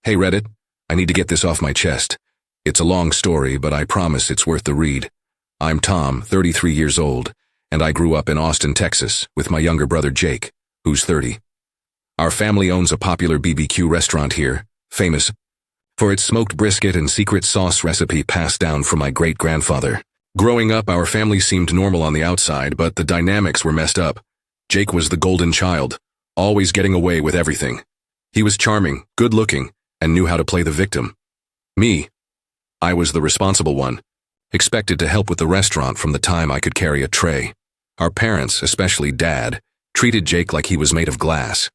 Hey Reddit, I need to get this off my chest. It's a long story, but I promise it's worth the read. I'm Tom, 33 years old, and I grew up in Austin, Texas, with my younger brother Jake, who's 30. Our family owns a popular BBQ restaurant here, famous for its smoked brisket and secret sauce recipe passed down from my great-grandfather. Growing up, our family seemed normal on the outside, but the dynamics were messed up. Jake was the golden child, always getting away with everything. He was charming, good-looking, and knew how to play the victim. Me, I was the responsible one, expected to help with the restaurant from the time I could carry a tray. Our parents, especially Dad, treated Jake like he was made of glass.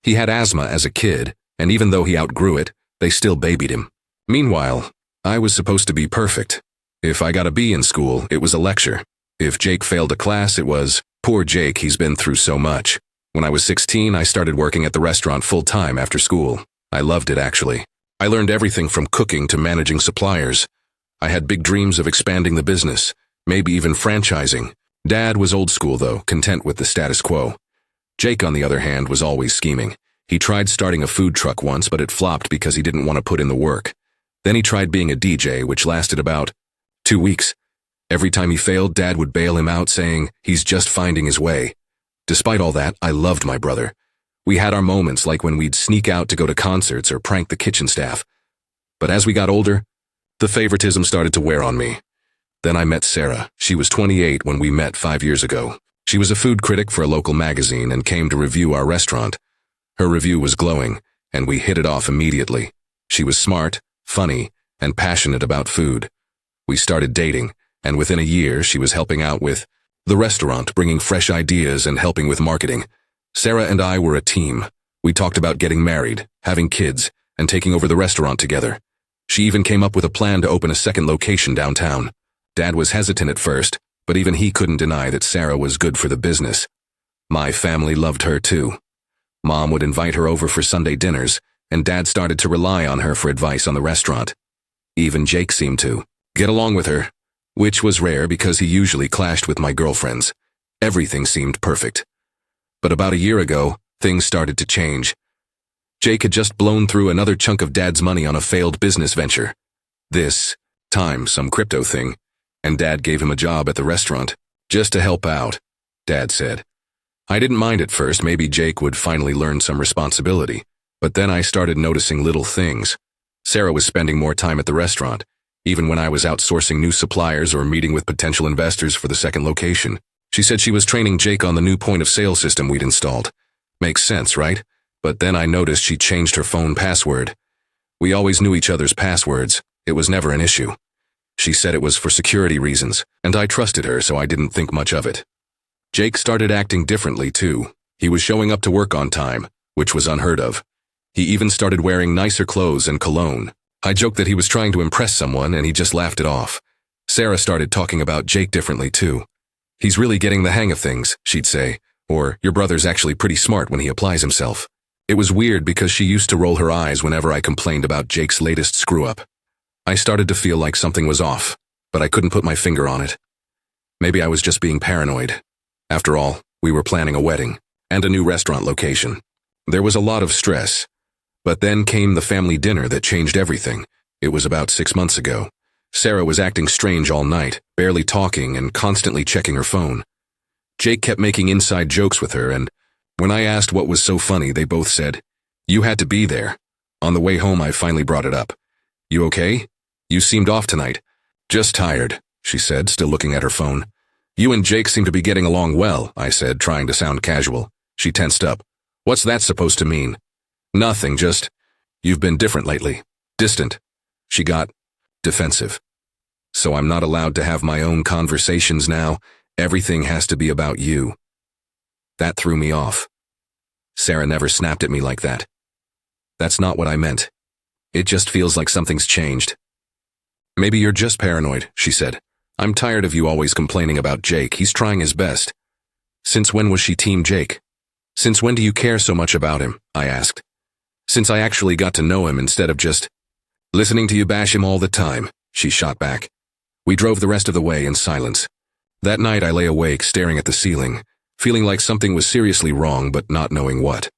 He had asthma as a kid, and even though he outgrew it, they still babied him. Meanwhile, I was supposed to be perfect. If I got a B in school, it was a lecture. If Jake failed a class, it was, poor Jake, he's been through so much. When I was 16, I started working at the restaurant full-time after school. I loved it, actually. I learned everything from cooking to managing suppliers. I had big dreams of expanding the business, maybe even franchising. Dad was old school, though, content with the status quo. Jake, on the other hand, was always scheming. He tried starting a food truck once, but it flopped because he didn't want to put in the work. Then he tried being a DJ, which lasted about 2 weeks. Every time he failed, Dad would bail him out, saying he's just finding his way. Despite all that, I loved my brother. We had our moments, like when we'd sneak out to go to concerts or prank the kitchen staff. But as we got older, the favoritism started to wear on me. Then I met Sarah. She was 28 when we met 5 years ago. She was a food critic for a local magazine and came to review our restaurant. Her review was glowing, and we hit it off immediately. She was smart, funny, and passionate about food. We started dating, and within a year she was helping out with the restaurant, bringing fresh ideas and helping with marketing. Sarah and I were a team. We talked about getting married, having kids, and taking over the restaurant together. She even came up with a plan to open a second location downtown. Dad was hesitant at first, but even he couldn't deny that Sarah was good for the business. My family loved her too. Mom would invite her over for Sunday dinners, and Dad started to rely on her for advice on the restaurant. Even Jake seemed to get along with her, which was rare because he usually clashed with my girlfriends. Everything seemed perfect. But about a year ago, things started to change. Jake had just blown through another chunk of Dad's money on a failed business venture. This time, some crypto thing, and Dad gave him a job at the restaurant, just to help out, Dad said. I didn't mind at first, maybe Jake would finally learn some responsibility, but then I started noticing little things. Sarah was spending more time at the restaurant, even when I was outsourcing new suppliers or meeting with potential investors for the second location. She said she was training Jake on the new point-of-sale system we'd installed. Makes sense, right? But then I noticed she changed her phone password. We always knew each other's passwords. It was never an issue. She said it was for security reasons, and I trusted her, so I didn't think much of it. Jake started acting differently, too. He was showing up to work on time, which was unheard of. He even started wearing nicer clothes and cologne. I joked that he was trying to impress someone, and he just laughed it off. Sarah started talking about Jake differently, too. He's really getting the hang of things, she'd say, or your brother's actually pretty smart when he applies himself. It was weird because she used to roll her eyes whenever I complained about Jake's latest screw-up. I started to feel like something was off, but I couldn't put my finger on it. Maybe I was just being paranoid. After all, we were planning a wedding and a new restaurant location. There was a lot of stress. But then came the family dinner that changed everything. It was about 6 months ago. Sarah was acting strange all night, barely talking and constantly checking her phone. Jake kept making inside jokes with her, and when I asked what was so funny, they both said, "You had to be there." On the way home, I finally brought it up. "You okay? You seemed off tonight." "Just tired," she said, still looking at her phone. "You and Jake seem to be getting along well," I said, trying to sound casual. She tensed up. "What's that supposed to mean?" "Nothing, just, you've been different lately. Distant." She got defensive. "So I'm not allowed to have my own conversations now? Everything has to be about you." That threw me off. Sarah never snapped at me like that. "That's not what I meant. It just feels like something's changed." "Maybe you're just paranoid," she said. "I'm tired of you always complaining about Jake. He's trying his best." "Since when was she Team Jake? Since when do you care so much about him?" I asked. "Since I actually got to know him instead of just listening to you bash him all the time," she shot back. We drove the rest of the way in silence. That night I lay awake, staring at the ceiling, feeling like something was seriously wrong but not knowing what.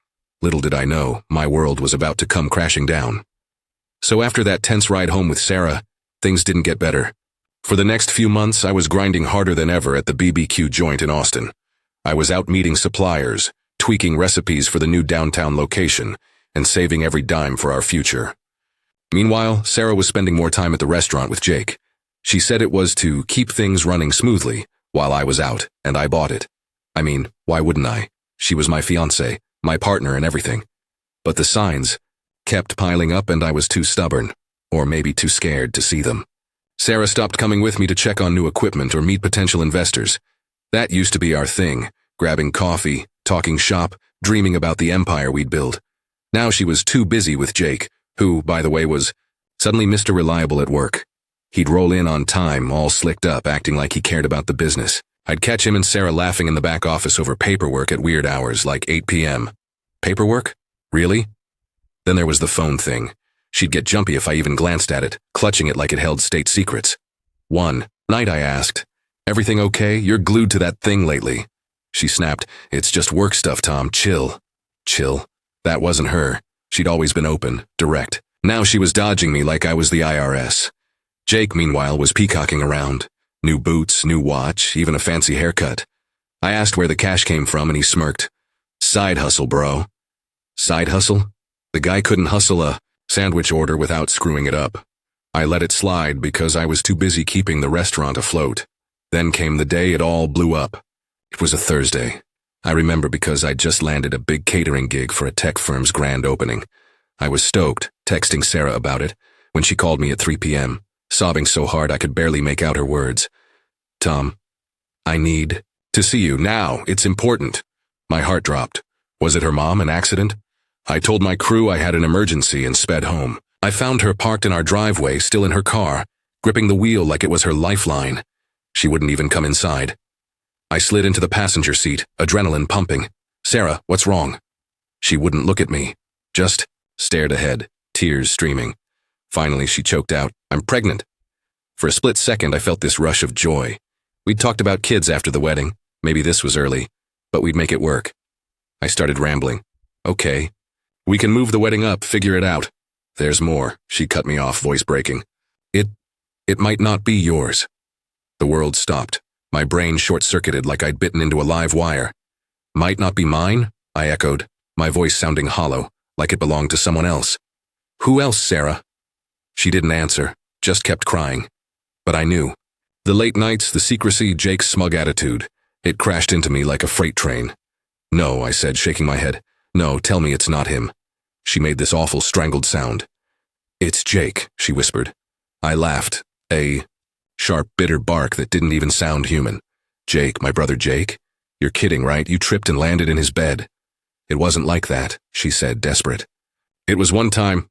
Little did I know, my world was about to come crashing down. So after that tense ride home with Sarah, things didn't get better. For the next few months, I was grinding harder than ever at the BBQ joint in Austin. I was out meeting suppliers, tweaking recipes for the new downtown location, and saving every dime for our future. Meanwhile, Sarah was spending more time at the restaurant with Jake. She said it was to keep things running smoothly while I was out, and I bought it. I mean, why wouldn't I? She was my fiancée, my partner and everything. But the signs kept piling up and I was too stubborn, or maybe too scared to see them. Sarah stopped coming with me to check on new equipment or meet potential investors. That used to be our thing, grabbing coffee, talking shop, dreaming about the empire we'd build. Now she was too busy with Jake, who, by the way, was suddenly Mr. Reliable at work. He'd roll in on time, all slicked up, acting like he cared about the business. I'd catch him and Sarah laughing in the back office over paperwork at weird hours, like 8 p.m. Paperwork? Really? Then there was the phone thing. She'd get jumpy if I even glanced at it, clutching it like it held state secrets. One night I asked, "Everything okay? You're glued to that thing lately." She snapped, "It's just work stuff, Tom. Chill." Chill. That wasn't her. She'd always been open, direct. Now she was dodging me like I was the IRS. Jake, meanwhile, was peacocking around. New boots, new watch, even a fancy haircut. I asked where the cash came from and he smirked. "Side hustle, bro." Side hustle? The guy couldn't hustle a sandwich order without screwing it up. I let it slide because I was too busy keeping the restaurant afloat. Then came the day it all blew up. It was a Thursday. I remember because I'd just landed a big catering gig for a tech firm's grand opening. I was stoked, texting Sarah about it, when she called me at 3 p.m., sobbing so hard I could barely make out her words. "Tom, I need to see you now. It's important." My heart dropped. Was it her mom, an accident? I told my crew I had an emergency and sped home. I found her parked in our driveway, still in her car, gripping the wheel like it was her lifeline. She wouldn't even come inside. I slid into the passenger seat, adrenaline pumping. "Sarah, what's wrong?" She wouldn't look at me, just stared ahead, tears streaming. Finally, she choked out, "I'm pregnant." For a split second, I felt this rush of joy. We'd talked about kids after the wedding. Maybe this was early, but we'd make it work. I started rambling. "Okay. We can move the wedding up, figure it out." "There's more," she cut me off, voice breaking. It might not be yours." The world stopped. My brain short-circuited like I'd bitten into a live wire. "Might not be mine?" I echoed, my voice sounding hollow, like it belonged to someone else. "Who else, Sarah?" She didn't answer, just kept crying. But I knew. The late nights, the secrecy, Jake's smug attitude. It crashed into me like a freight train. "No," I said, shaking my head. "No, tell me it's not him." She made this awful strangled sound. "It's Jake," she whispered. I laughed, a sharp, bitter bark that didn't even sound human. "Jake, my brother Jake? You're kidding, right? You tripped and landed in his bed." "It wasn't like that," she said, desperate. "It was one time,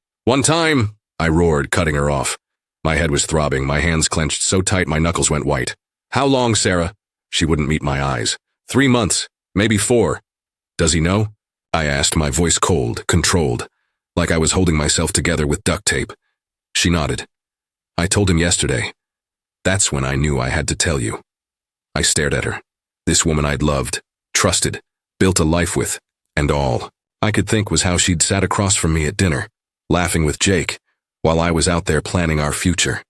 I roared, cutting her off. My head was throbbing, my hands clenched so tight my knuckles went white. "How long, Sarah?" She wouldn't meet my eyes. 3 months, maybe 4. "Does he know?" I asked, my voice cold, controlled, like I was holding myself together with duct tape. She nodded. "I told him yesterday. That's when I knew I had to tell you." I stared at her. This woman I'd loved, trusted, built a life with, and all I could think was how she'd sat across from me at dinner, laughing with Jake, while I was out there planning our future.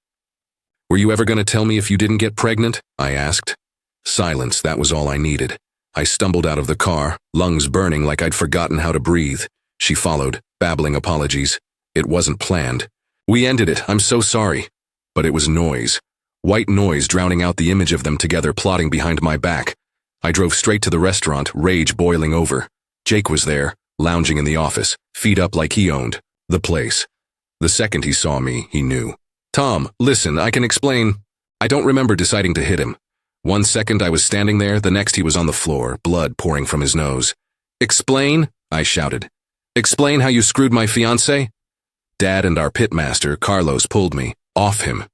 "Were you ever going to tell me if you didn't get pregnant?" I asked. Silence, that was all I needed. I stumbled out of the car, lungs burning like I'd forgotten how to breathe. She followed, babbling apologies. "It wasn't planned. We ended it, I'm so sorry." But it was noise. White noise drowning out the image of them together plotting behind my back. I drove straight to the restaurant, rage boiling over. Jake was there, lounging in the office, feet up like he owned the place. The second he saw me, he knew. "Tom, listen, I can explain." I don't remember deciding to hit him. One second I was standing there, the next he was on the floor, blood pouring from his nose. "Explain?" I shouted. "Explain how you screwed my fiancée?" Dad and our pitmaster, Carlos, pulled me, off him.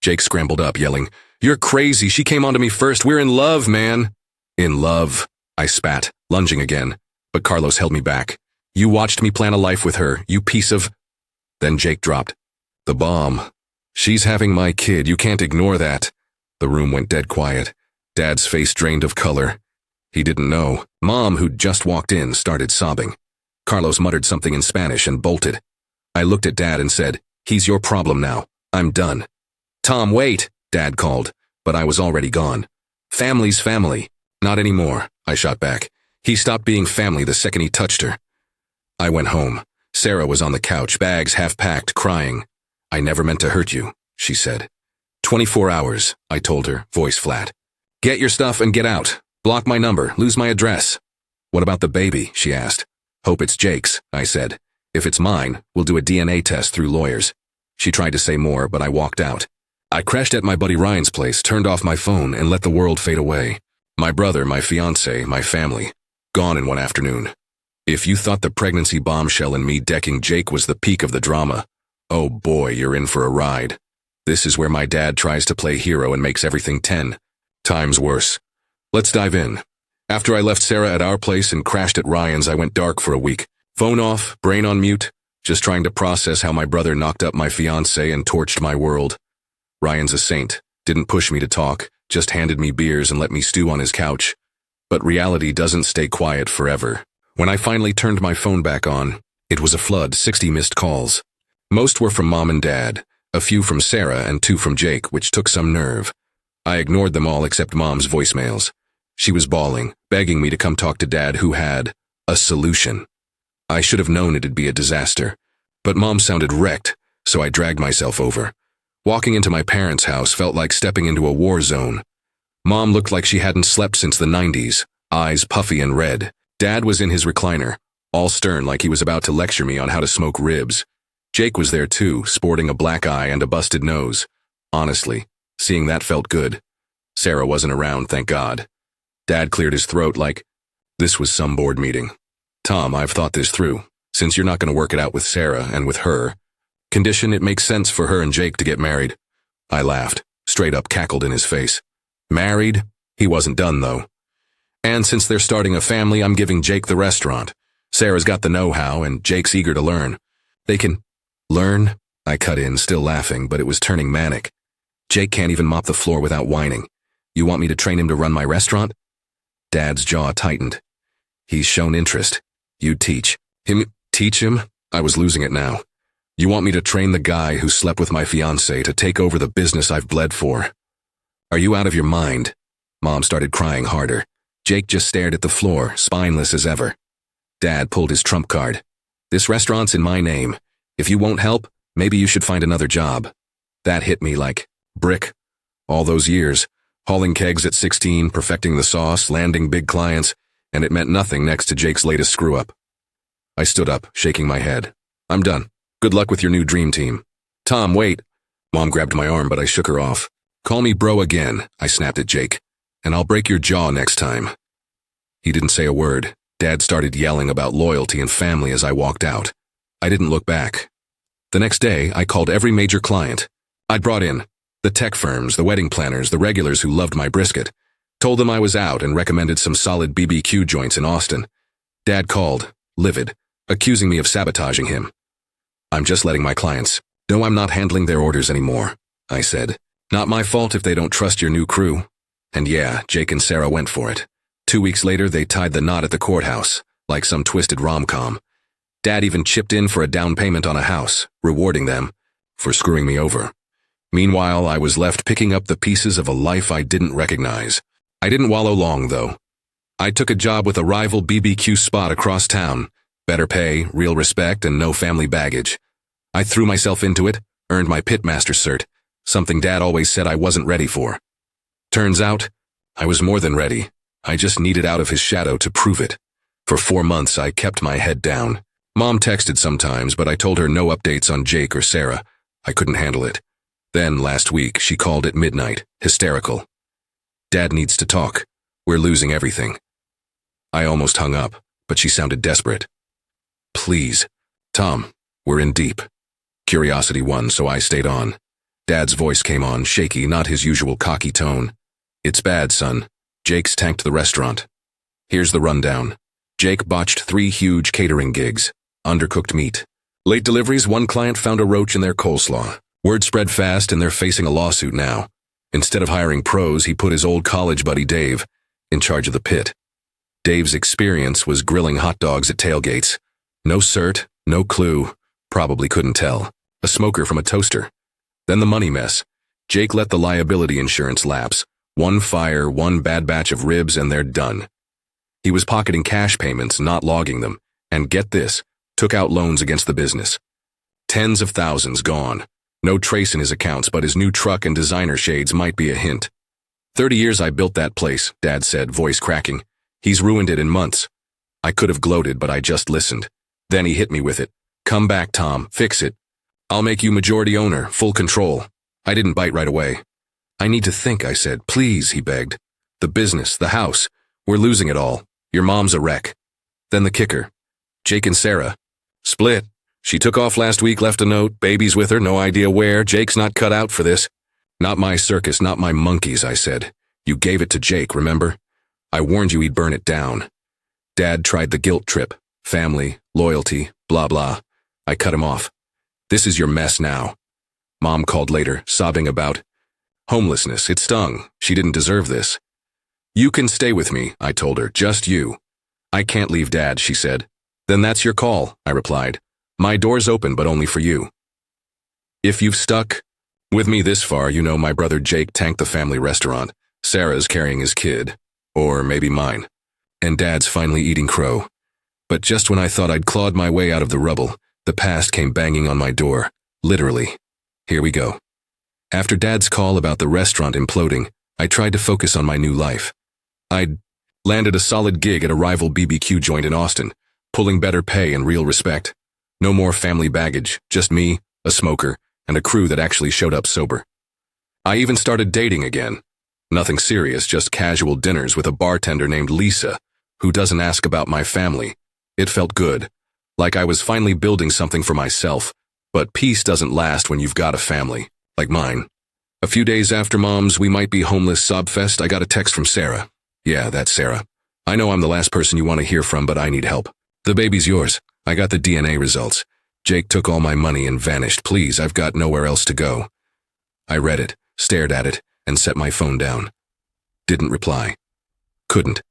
Jake scrambled up, yelling, "You're crazy, she came onto me first, we're in love, man." "In love," I spat, lunging again, but Carlos held me back. "You watched me plan a life with her, you piece of—" Then Jake dropped. "The bomb. She's having my kid, you can't ignore that." The room went dead quiet. Dad's face drained of color. He didn't know. Mom, who'd just walked in, started sobbing. Carlos muttered something in Spanish and bolted. I looked at Dad and said, He's your problem now. I'm done. Tom, wait, Dad called, but I was already gone. Family's family. Not anymore, I shot back. He stopped being family the second he touched her. I went home. Sarah was on the couch, bags half packed, crying. I never meant to hurt you, she said. 24 hours, I told her, voice flat. Get your stuff and get out. Block my number, lose my address. What about the baby, she asked. Hope it's Jake's, I said. If it's mine, we'll do a DNA test through lawyers. She tried to say more, but I walked out. I crashed at my buddy Ryan's place, turned off my phone, and let the world fade away. My brother, my fiancé, my family. Gone in one afternoon. If you thought the pregnancy bombshell and me decking Jake was the peak of the drama, oh boy, you're in for a ride. This is where my dad tries to play hero and makes everything 10 times worse. Let's dive in. After I left Sarah at our place and crashed at Ryan's, I went dark for a week. Phone off, brain on mute, just trying to process how my brother knocked up my fiancé and torched my world. Ryan's a saint, didn't push me to talk, just handed me beers and let me stew on his couch. But reality doesn't stay quiet forever. When I finally turned my phone back on, it was a flood, 60 missed calls. Most were from Mom and Dad, a few from Sarah and 2 from Jake, which took some nerve. I ignored them all except Mom's voicemails. She was bawling, begging me to come talk to Dad, who had a solution. I should have known it'd be a disaster, but Mom sounded wrecked, so I dragged myself over. Walking into my parents' house felt like stepping into a war zone. Mom looked like she hadn't slept since the 90s, eyes puffy and red. Dad was in his recliner, all stern like he was about to lecture me on how to smoke ribs. Jake was there too, sporting a black eye and a busted nose. Honestly, seeing that felt good. Sarah wasn't around, thank God. Dad cleared his throat like, this was some board meeting. Tom, I've thought this through. Since you're not going to work it out with Sarah and with her, condition it makes sense for her and Jake to get married. I laughed, straight up cackled in his face. Married? He wasn't done though. And since they're starting a family, I'm giving Jake the restaurant. Sarah's got the know-how and Jake's eager to learn. They can learn? I cut in, still laughing, but it was turning manic. Jake can't even mop the floor without whining. You want me to train him to run my restaurant? Dad's jaw tightened. He's shown interest. You teach him? Teach him? I was losing it now. You want me to train the guy who slept with my fiancée to take over the business I've bled for? Are you out of your mind? Mom started crying harder. Jake just stared at the floor, spineless as ever. Dad pulled his trump card. This restaurant's in my name. If you won't help, maybe you should find another job. That hit me like brick. All those years, hauling kegs at 16, perfecting the sauce, landing big clients, and it meant nothing next to Jake's latest screw-up. I stood up, shaking my head. I'm done. Good luck with your new dream team. Tom, wait. Mom grabbed my arm, but I shook her off. Call me bro again, I snapped at Jake, and I'll break your jaw next time. He didn't say a word. Dad started yelling about loyalty and family as I walked out. I didn't look back. The next day, I called every major client. I'd brought in the tech firms, the wedding planners, the regulars who loved my brisket. Told them I was out and recommended some solid BBQ joints in Austin. Dad called, livid, accusing me of sabotaging him. I'm just letting my clients know I'm not handling their orders anymore, I said. Not my fault if they don't trust your new crew. And yeah, Jake and Sarah went for it. 2 weeks later, they tied the knot at the courthouse, like some twisted rom-com. Dad even chipped in for a down payment on a house, rewarding them for screwing me over. Meanwhile, I was left picking up the pieces of a life I didn't recognize. I didn't wallow long, though. I took a job with a rival BBQ spot across town. Better pay, real respect, and no family baggage. I threw myself into it, earned my pitmaster cert, something Dad always said I wasn't ready for. Turns out, I was more than ready. I just needed out of his shadow to prove it. For 4 months, I kept my head down. Mom texted sometimes, but I told her no updates on Jake or Sarah. I couldn't handle it. Then, last week, she called at midnight, hysterical. Dad needs to talk. We're losing everything. I almost hung up, but she sounded desperate. Please. Tom, we're in deep. Curiosity won, so I stayed on. Dad's voice came on, shaky, not his usual cocky tone. It's bad, son. Jake's tanked the restaurant. Here's the rundown. Jake botched 3 huge catering gigs. Undercooked meat. Late deliveries, 1 client found a roach in their coleslaw. Word spread fast and they're facing a lawsuit now. Instead of hiring pros, he put his old college buddy Dave in charge of the pit. Dave's experience was grilling hot dogs at tailgates. No cert, no clue, probably couldn't tell. a smoker from a toaster. Then the money mess. Jake let the liability insurance lapse. One fire, one bad batch of ribs, and they're done. He was pocketing cash payments, not logging them, and get this, took out loans against the business. Tens of thousands gone. No trace in his accounts, but his new truck and designer shades might be a hint. 30 years I built that place, Dad said, voice cracking. He's ruined it in months. I could have gloated, but I just listened. Then he hit me with it. Come back, Tom, fix it. I'll make you majority owner, full control. I didn't bite right away. I need to think, I said. Please, he begged. The business, the house. We're losing it all. Your mom's a wreck. Then the kicker. Jake and Sarah. Split. She took off last week, left a note, baby's with her, no idea where. Jake's not cut out for this. Not my circus, not my monkeys, I said. You gave it to Jake, remember? I warned you he'd burn it down. Dad tried the guilt trip. Family, loyalty, blah blah. I cut him off. This is your mess now. Mom called later, sobbing about homelessness. It stung. She didn't deserve this. You can stay with me, I told her, just you. I can't leave Dad, she said. Then that's your call, I replied. My door's open, but only for you. If you've stuck with me this far, you know my brother Jake tanked the family restaurant. Sarah's carrying his kid. Or maybe mine. And Dad's finally eating crow. But just when I thought I'd clawed my way out of the rubble, the past came banging on my door. Literally. Here we go. After Dad's call about the restaurant imploding, I tried to focus on my new life. I'd landed a solid gig at a rival BBQ joint in Austin, pulling better pay and real respect. No more family baggage, just me, a smoker, and a crew that actually showed up sober. I even started dating again. Nothing serious, just casual dinners with a bartender named Lisa, who doesn't ask about my family. It felt good, like I was finally building something for myself, but peace doesn't last when you've got a family, like mine. A few days after Mom's We Might Be Homeless sobfest, I got a text from Sarah. Yeah, that's Sarah. I know I'm the last person you want to hear from, but I need help. The baby's yours. I got the DNA results. Jake took all my money and vanished. Please, I've got nowhere else to go. I read it, stared at it, and set my phone down. Didn't reply. Couldn't.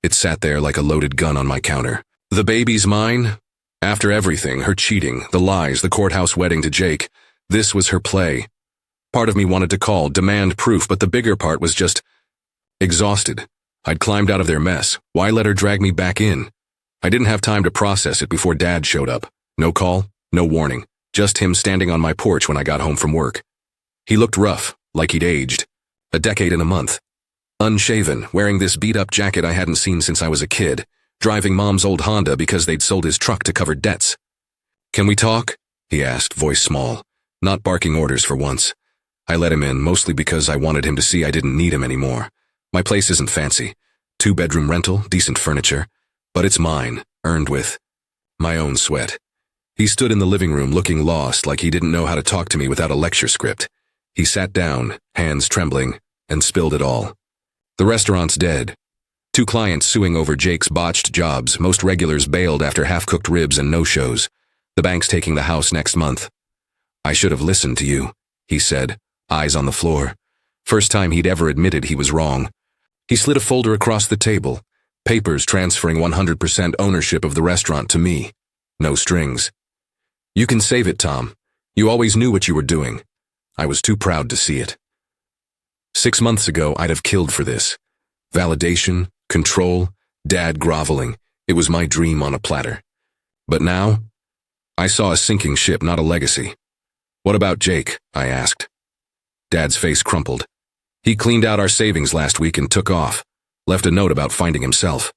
It sat there like a loaded gun on my counter. The baby's mine? After everything, her cheating, the lies, the courthouse wedding to Jake, this was her play. Part of me wanted to call, demand proof, but the bigger part was just exhausted. I'd climbed out of their mess. Why let her drag me back in? I didn't have time to process it before Dad showed up. No call, no warning, just him standing on my porch when I got home from work. He looked rough, like he'd aged. A decade and a month. Unshaven, wearing this beat-up jacket I hadn't seen since I was a kid, driving Mom's old Honda because they'd sold his truck to cover debts. Can we talk? He asked, voice small, not barking orders for once. I let him in, mostly because I wanted him to see I didn't need him anymore. My place isn't fancy. 2-bedroom rental, decent furniture. But it's mine, earned with my own sweat. He stood in the living room looking lost, like he didn't know how to talk to me without a lecture script. He sat down, hands trembling, and spilled it all. The restaurant's dead. 2 clients suing over Jake's botched jobs, most regulars bailed after half-cooked ribs and no-shows. The bank's taking the house next month. I should have listened to you, he said, eyes on the floor. First time he'd ever admitted he was wrong. He slid a folder across the table. Papers transferring 100% ownership of the restaurant to me. No strings. You can save it, Tom. You always knew what you were doing. I was too proud to see it. 6 months ago, I'd have killed for this. Validation, control, Dad groveling. It was my dream on a platter. But now, I saw a sinking ship, not a legacy. What about Jake? I asked. Dad's face crumpled. He cleaned out our savings last week and took off. Left a note about finding himself.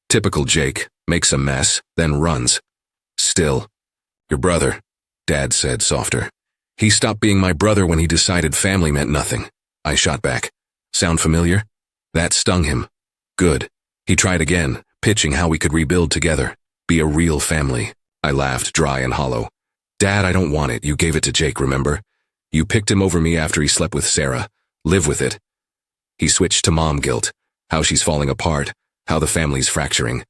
Typical Jake, makes a mess, then runs. Still, your brother, Dad said softer. He stopped being my brother when he decided family meant nothing. I shot back. Sound familiar? That stung him. Good. He tried again, pitching how we could rebuild together. Be a real family. I laughed, dry and hollow. Dad, I don't want it. You gave it to Jake, remember? You picked him over me after he slept with Sarah. Live with it. He switched to mom guilt. How she's falling apart, how the family's fracturing.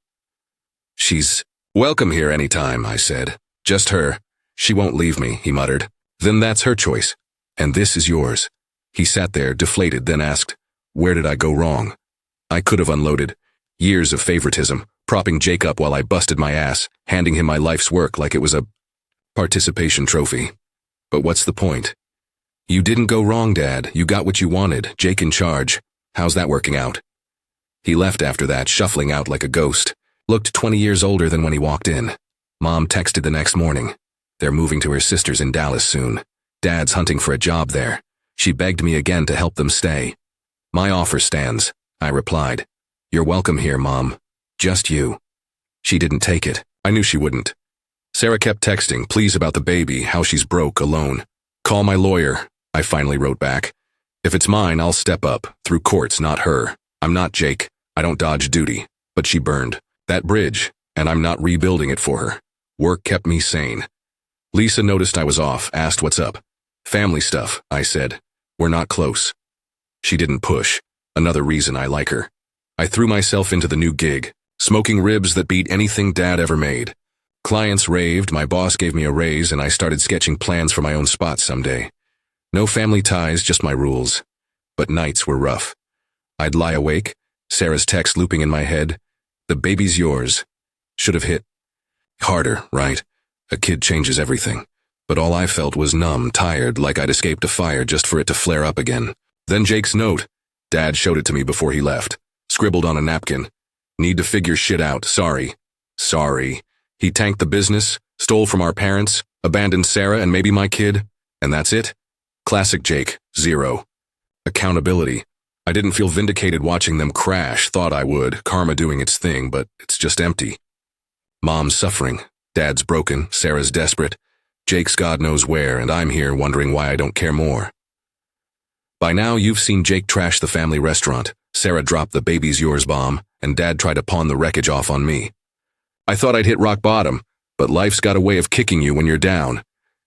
She's welcome here anytime, I said. Just her. She won't leave me, he muttered. Then that's her choice. And this is yours. He sat there, deflated, then asked, where did I go wrong? I could have unloaded. Years of favoritism, propping Jake up while I busted my ass, handing him my life's work like it was a participation trophy. But what's the point? You didn't go wrong, Dad. You got what you wanted. Jake in charge. How's that working out? He left after that, shuffling out like a ghost. Looked 20 years older than when he walked in. Mom texted the next morning. They're moving to her sister's in Dallas soon. Dad's hunting for a job there. She begged me again to help them stay. My offer stands, I replied. You're welcome here, Mom. Just you. She didn't take it. I knew she wouldn't. Sarah kept texting, please about the baby, how she's broke, alone. Call my lawyer, I finally wrote back. If it's mine, I'll step up, through courts, not her. I'm not Jake. I don't dodge duty. But she burned that bridge, and I'm not rebuilding it for her. Work kept me sane. Lisa noticed I was off, asked what's up. Family stuff, I said. We're not close. She didn't push. Another reason I like her. I threw myself into the new gig, smoking ribs that beat anything Dad ever made. Clients raved, my boss gave me a raise, and I started sketching plans for my own spot someday. No family ties, just my rules. But nights were rough. I'd lie awake, Sarah's text looping in my head. The baby's yours. Should have hit harder, right? A kid changes everything. But all I felt was numb, tired, like I'd escaped a fire just for it to flare up again. Then Jake's note. Dad showed it to me before he left. Scribbled on a napkin. Need to figure shit out, sorry. Sorry. He tanked the business, stole from our parents, abandoned Sarah and maybe my kid, and that's it? Classic Jake, 0. Accountability. I didn't feel vindicated watching them crash, thought I would, karma doing its thing, but it's just empty. Mom's suffering, Dad's broken, Sarah's desperate, Jake's God knows where, and I'm here wondering why I don't care more. By now you've seen Jake trash the family restaurant, Sarah drop the baby's yours bomb, and Dad try to pawn the wreckage off on me. I thought I'd hit rock bottom, but life's got a way of kicking you when you're down.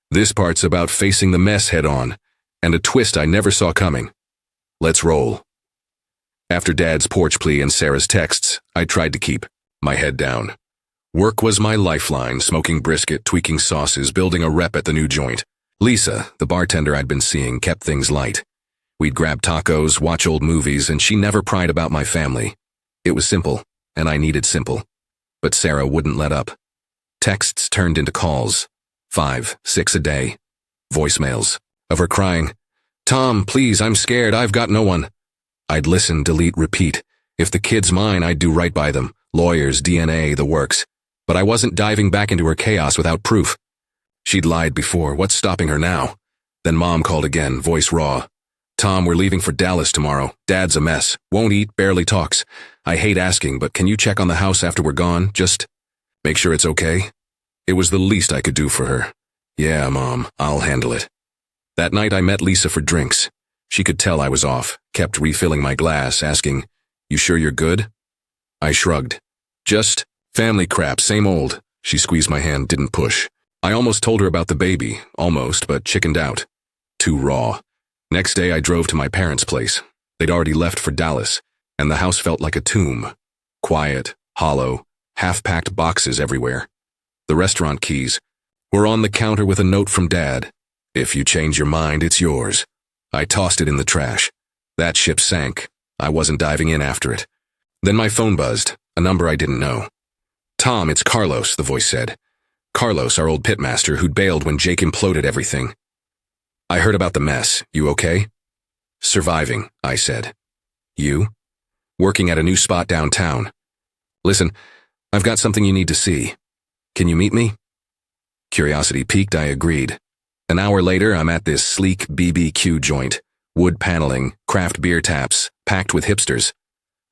This part's about facing the mess head on, and a twist I never saw coming. Let's roll. After Dad's porch plea and Sarah's texts, I tried to keep my head down. Work was my lifeline, smoking brisket, tweaking sauces, building a rep at the new joint. Lisa, the bartender I'd been seeing, kept things light. We'd grab tacos, watch old movies, and she never pried about my family. It was simple, and I needed simple. But Sarah wouldn't let up. Texts turned into calls. 5, 6 a day. Voicemails. Of her crying, Tom, please, I'm scared, I've got no one. I'd listen, delete, repeat. If the kid's mine, I'd do right by them. Lawyers, DNA, the works. But I wasn't diving back into her chaos without proof. She'd lied before, what's stopping her now? Then Mom called again, voice raw. Tom, we're leaving for Dallas tomorrow. Dad's a mess. Won't eat, barely talks. I hate asking, but can you check on the house after we're gone? Just make sure it's okay? It was the least I could do for her. Yeah, Mom, I'll handle it. That night I met Lisa for drinks. She could tell I was off, kept refilling my glass, asking, You sure you're good? I shrugged. Just family crap, same old. She squeezed my hand, didn't push. I almost told her about the baby, almost, but chickened out. Too raw. Next day I drove to my parents' place. They'd already left for Dallas, and the house felt like a tomb. Quiet, hollow, half-packed boxes everywhere. The restaurant keys were on the counter with a note from Dad. If you change your mind, it's yours. I tossed it in the trash. That ship sank. I wasn't diving in after it. Then my phone buzzed, a number I didn't know. Tom, it's Carlos, the voice said. Carlos, our old pitmaster who'd bailed when Jake imploded everything. I heard about the mess. You okay? Surviving, I said. You? Working at a new spot downtown. Listen, I've got something you need to see. Can you meet me? Curiosity piqued, I agreed. An hour later, I'm at this sleek BBQ joint. Wood paneling, craft beer taps, packed with hipsters.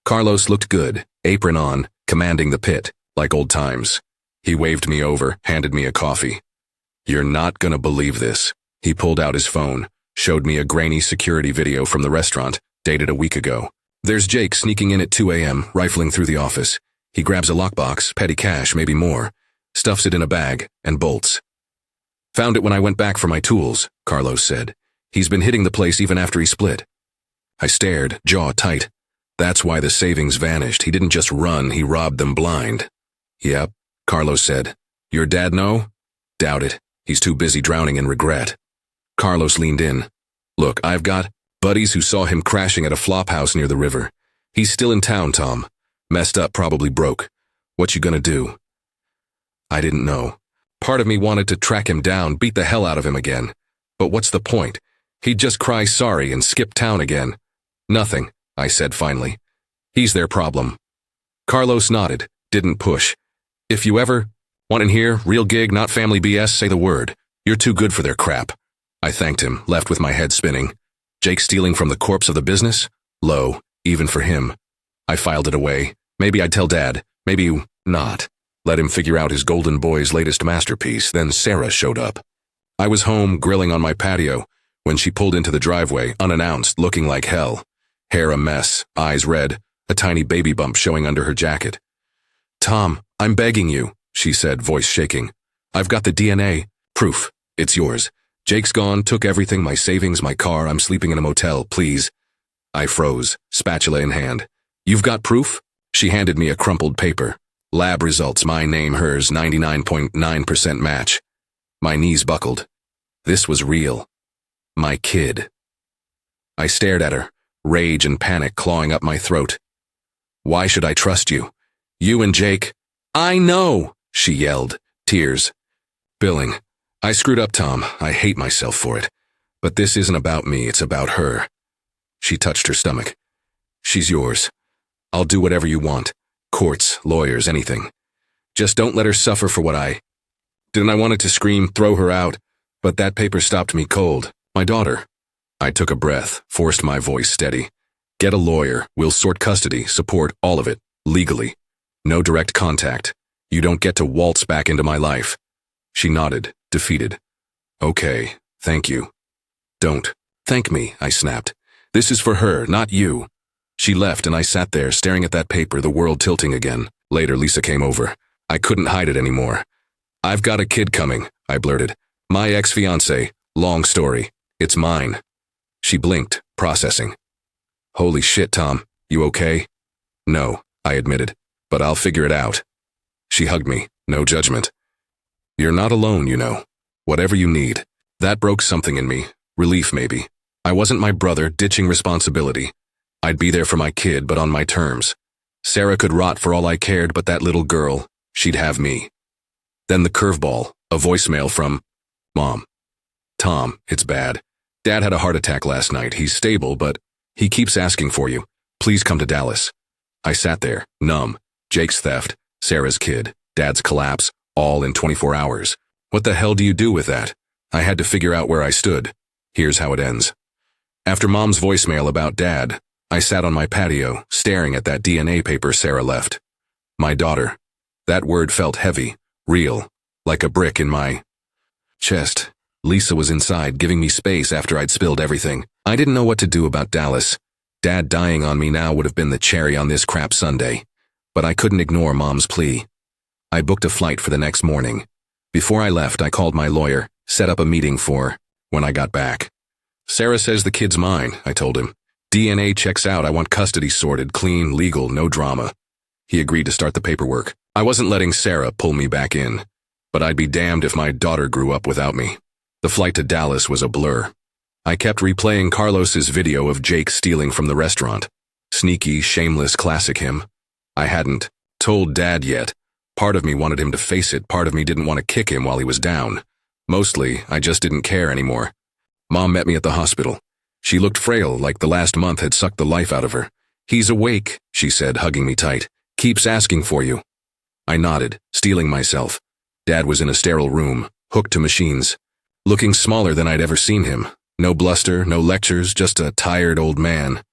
Carlos looked good, apron on, commanding the pit, like old times. He waved me over, handed me a coffee. You're not gonna believe this. He pulled out his phone, showed me a grainy security video from the restaurant, dated a week ago. There's Jake sneaking in at 2 a.m., rifling through the office. He grabs a lockbox, petty cash, maybe more, stuffs it in a bag, and bolts. Found it when I went back for my tools, Carlos said. He's been hitting the place even after he split. I stared, jaw tight. That's why the savings vanished. He didn't just run, he robbed them blind. Yep, Carlos said. Your dad know? Doubt it. He's too busy drowning in regret. Carlos leaned in. Look, I've got buddies who saw him crashing at a flop house near the river. He's still in town, Tom. Messed up, probably broke. What you gonna do? I didn't know. Part of me wanted to track him down, beat the hell out of him again. But what's the point? He'd just cry sorry and skip town again. Nothing, I said finally. He's their problem. Carlos nodded, didn't push. If you ever want in here, real gig, not family BS, say the word. You're too good for their crap. I thanked him, left with my head spinning. Jake stealing from the corpse of the business? Low, even for him. I filed it away. Maybe I'd tell Dad, maybe not. Let him figure out his golden boy's latest masterpiece. Then Sarah showed up. I was home, grilling on my patio, when she pulled into the driveway, unannounced, looking like hell. Hair a mess, eyes red, a tiny baby bump showing under her jacket. "Tom, I'm begging you," she said, voice shaking. "I've got the DNA. Proof. It's yours. Jake's gone, took everything, my savings, my car. I'm sleeping in a motel, please." I froze, spatula in hand. "You've got proof?" She handed me a crumpled paper. Lab results, my name, hers, 99.9% match. My knees buckled. This was real. My kid. I stared at her, rage and panic clawing up my throat. "Why should I trust you? You and Jake—" "I know!" she yelled, tears. "Billing. I screwed up, Tom. I hate myself for it. But this isn't about me, it's about her." She touched her stomach. "She's yours. I'll do whatever you want. Courts, lawyers, anything. Just don't let her suffer for what I—" Didn't I wanted to scream, throw her out, but that paper stopped me cold. My daughter. I took a breath, forced my voice steady. "Get a lawyer. We'll sort custody, support, all of it, legally. No direct contact. You don't get to waltz back into my life." She nodded, defeated. "Okay, thank you." "Don't thank me," I snapped. "This is for her, not you." She left and I sat there staring at that paper, the world tilting again. Later, Lisa came over. I couldn't hide it anymore. "I've got a kid coming," I blurted. "My ex-fiancée. Long story. It's mine." She blinked, processing. "Holy shit, Tom. You okay?" "No," I admitted, "but I'll figure it out." She hugged me, no judgment. "You're not alone, you know. Whatever you need." That broke something in me. Relief, maybe. I wasn't my brother, ditching responsibility. I'd be there for my kid, but on my terms. Sarah could rot for all I cared, but that little girl, she'd have me. Then the curveball, a voicemail from Mom. "Tom, it's bad. Dad had a heart attack last night. He's stable, but he keeps asking for you. Please come to Dallas." I sat there, numb. Jake's theft, Sarah's kid, Dad's collapse, all in 24 hours. What the hell do you do with that? I had to figure out where I stood. Here's how it ends. After Mom's voicemail about Dad, I sat on my patio, staring at that DNA paper Sarah left. My daughter. That word felt heavy, real, like a brick in my chest. Lisa was inside, giving me space after I'd spilled everything. I didn't know what to do about Dallas. Dad dying on me now would have been the cherry on this crap sundae. But I couldn't ignore Mom's plea. I booked a flight for the next morning. Before I left, I called my lawyer, set up a meeting for when I got back. "Sarah says the kid's mine," I told him. "DNA checks out. I want custody sorted, clean, legal, no drama." He agreed to start the paperwork. I wasn't letting Sarah pull me back in, but I'd be damned if my daughter grew up without me. The flight to Dallas was a blur. I kept replaying Carlos's video of Jake stealing from the restaurant. Sneaky, shameless, classic him. I hadn't told Dad yet. Part of me wanted him to face it, part of me didn't want to kick him while he was down. Mostly, I just didn't care anymore. Mom met me at the hospital. She looked frail, like the last month had sucked the life out of her. "He's awake," she said, hugging me tight. "Keeps asking for you." I nodded, steeling myself. Dad was in a sterile room, hooked to machines. Looking smaller than I'd ever seen him. No bluster, no lectures, just a tired old man.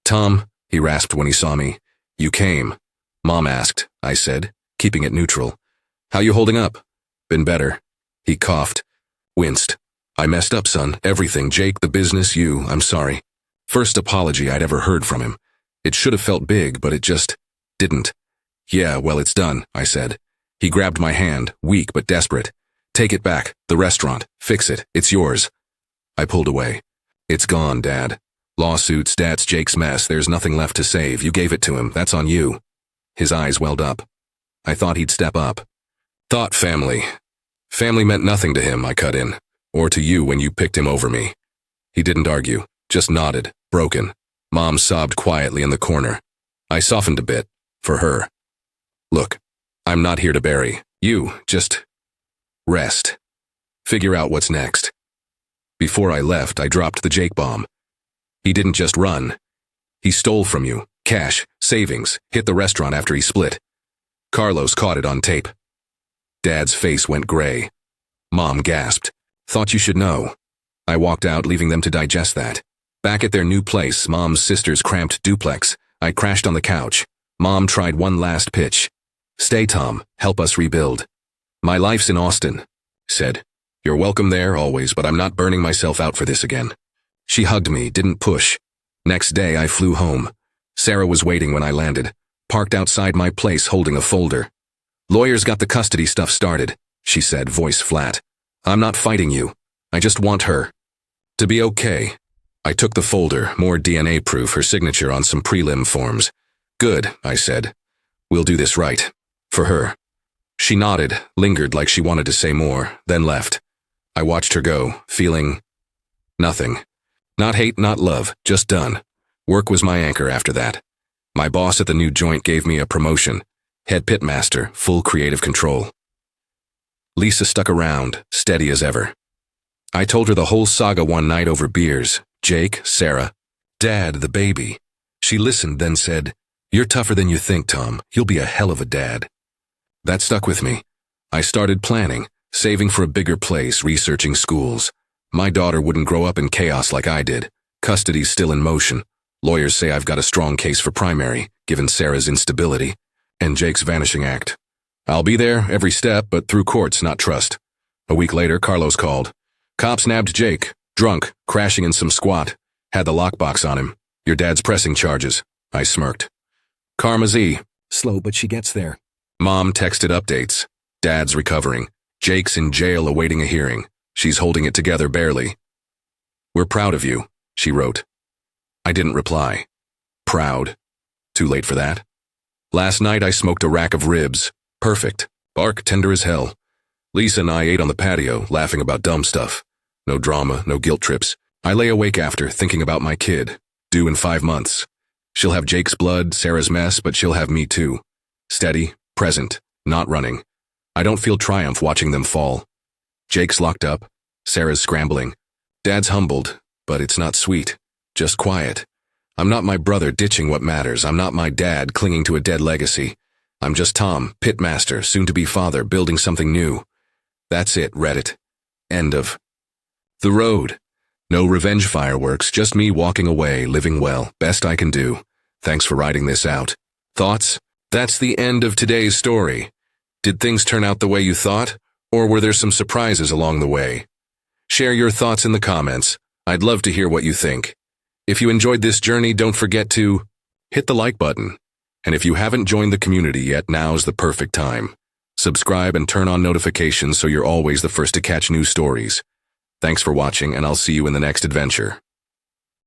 "Tom," he rasped when he saw me. "You came." Mom asked, I said, keeping it neutral. "How you holding up?" "Been better." He coughed, winced. "I messed up, son. Everything. Jake, the business, you. I'm sorry." First apology I'd ever heard from him. It should have felt big, but it just didn't. "Yeah, well, it's done," I said. He grabbed my hand, weak but desperate. "Take it back. The restaurant. Fix it. It's yours." I pulled away. "It's gone, Dad. Lawsuits, debts, Jake's mess. There's nothing left to save. You gave it to him. That's on you." His eyes welled up. I thought he'd step up. "Thought family. Family meant nothing to him," I cut in. "Or to you when you picked him over me." He didn't argue, just nodded, broken. Mom sobbed quietly in the corner. I softened a bit, for her. "Look, I'm not here to bury you. Just rest. Figure out what's next." Before I left, I dropped the Jake bomb. He didn't just run. He stole from you. Cash, savings, hit the restaurant after he split. Carlos caught it on tape. Dad's face went gray. Mom gasped. Thought you should know. I walked out, leaving them to digest that. Back at their new place, Mom's sister's cramped duplex, I crashed on the couch. Mom tried one last pitch. Stay, Tom. Help us rebuild. My life's in Austin, said. You're welcome there, always, but I'm not burning myself out for this again. She hugged me, didn't push. Next day, I flew home. Sarah was waiting when I landed, parked outside my place holding a folder. Lawyers got the custody stuff started, she said, voice flat. I'm not fighting you. I just want her to be okay. I took the folder, more DNA proof, her signature on some prelim forms. Good, I said. We'll do this right. For her. She nodded, lingered like she wanted to say more, then left. I watched her go, feeling nothing. Not hate, not love, just done. Work was my anchor after that. My boss at the new joint gave me a promotion. Head pitmaster, full creative control. Lisa stuck around, steady as ever. I told her the whole saga one night over beers. Jake, Sarah, Dad, the baby. She listened, then said, You're tougher than you think, Tom. You'll be a hell of a dad. That stuck with me. I started planning, saving for a bigger place, researching schools. My daughter wouldn't grow up in chaos like I did. Custody's still in motion. Lawyers say I've got a strong case for primary, given Sarah's instability, and Jake's vanishing act. I'll be there every step, but through courts, not trust. A week later, Carlos called. Cops nabbed Jake, drunk, crashing in some squat. Had the lockbox on him. Your dad's pressing charges. I smirked. Karma's slow, but she gets there. Mom texted updates. Dad's recovering. Jake's in jail awaiting a hearing. She's holding it together barely. We're proud of you, she wrote. I didn't reply. Proud. Too late for that. Last night I smoked a rack of ribs. Perfect. Bark tender as hell. Lisa and I ate on the patio, laughing about dumb stuff. No drama, no guilt trips. I lay awake after, thinking about my kid. Due in 5 months. She'll have Jake's blood, Sarah's mess, but she'll have me too. Steady, present, not running. I don't feel triumph watching them fall. Jake's locked up. Sarah's scrambling. Dad's humbled, but it's not sweet. Just quiet. I'm not my brother ditching what matters. I'm not my dad clinging to a dead legacy. I'm just Tom, pitmaster, soon-to-be father, building something new. That's it, Reddit. End of the road. No revenge fireworks, just me walking away, living well, best I can do. Thanks for writing this out. Thoughts? That's the end of today's story. Did things turn out the way you thought, or were there some surprises along the way? Share your thoughts in the comments. I'd love to hear what you think. If you enjoyed this journey, don't forget to hit the like button. And if you haven't joined the community yet, now's the perfect time. Subscribe and turn on notifications so you're always the first to catch new stories. Thanks for watching, and I'll see you in the next adventure.